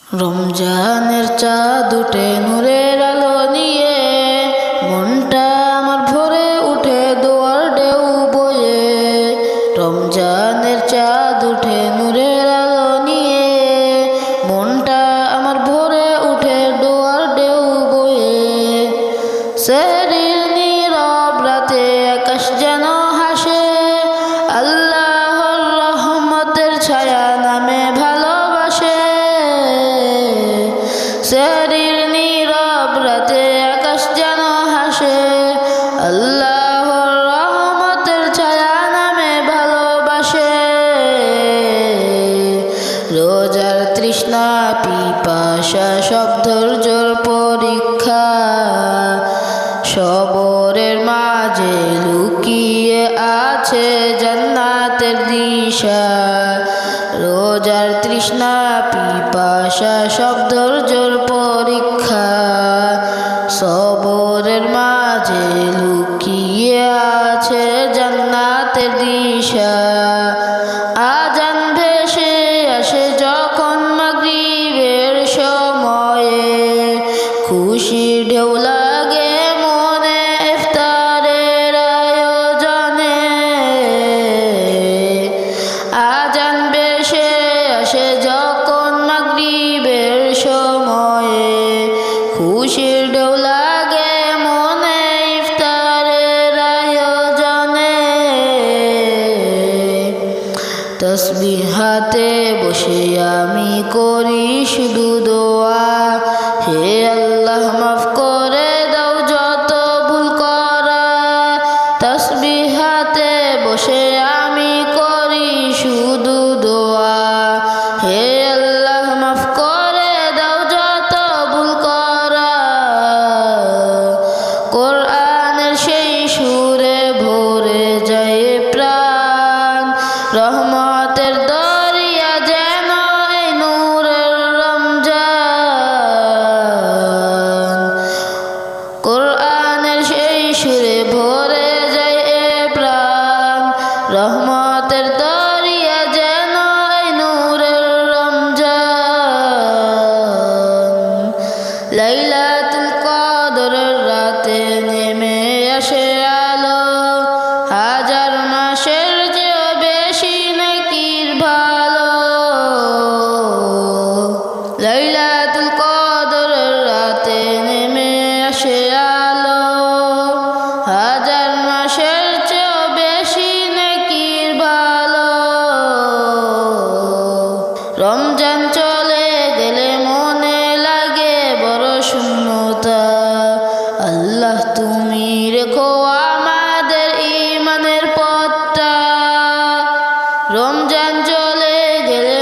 রমজানের চাঁদ উঠে নূরের আলো নিয়ে, মনটা আমার ভরে উঠে দোয়ার ঢেউ বয়ে। রমজানের চাঁদ উঠে নূরের আলো নিয়ে, মনটা আমার ভরে উঠে দোয়ার ঢেউ বয়ে। সেহরির নীরব রাতে আকাশ যেন হাসে, আল্লাহর রহমতের ছায়া নামে ভালোবাসে। সেহরির নীরব রাতে আকাশ যেন হাসে, আল্লাহর রহমতের ছায়া নামে ভালোবাসে। রোজার তৃষ্ণা পিপাসা সব ধৈর্যর পরীক্ষা, সবরের মাঝে লুকিয়ে আছে জান্নাতের দিশা। রোজার তৃষ্ণা পিপাসা সব ধৈর্যর পরীক্ষা, সবরের মাঝে লুকিয়ে আছে জান্নাতের দিশা। আজান ভেসে আসে যখন মাগরিবের সময়ে, খুশি ঢেউ লাগে মনে ইফতারের আয়োজনে। আজান ভেসে আসে যখন মাগরিবের সময়ে, খুশির ঢেউ লাগে মনে ইফতারের আয়োজনে। তাসবিহ হাতে বসে আমি করি শুধু দোয়া, হে আল্লাহ মাফ করে দাও যত ভুল করা। তাসবিহ হাতে বসে আমি করি শুধু দোয়া, হে আল্লাহ মাফ করে দাও যত ভুল করা। কোরআনের সেই সুরে ভরে যায় প্রাণ, রহমতের দরিয়া যেন এই নূরের রমজান। কোরআনের সেই সুরে ভরে যায় প্রাণ, রহমতের দরিয়া যেন এই নূরের রমজান। লাইলাতুল কদরের রাতে নেমে আসে আলো, হাজার মাসের চেয়েও বেশি নেকির ভালো। লাইলাতুল কদরের রাতে নেমে আসে আলো, হাজার মাসের চেয়েও বেশি নেকির ভালো। রমজান চলে গেলে মনে লাগে বড় শূন্যতা, আল্লাহ তুমি রেখো আমাদের ঈমানের পথটা। রমজান চলে গেলে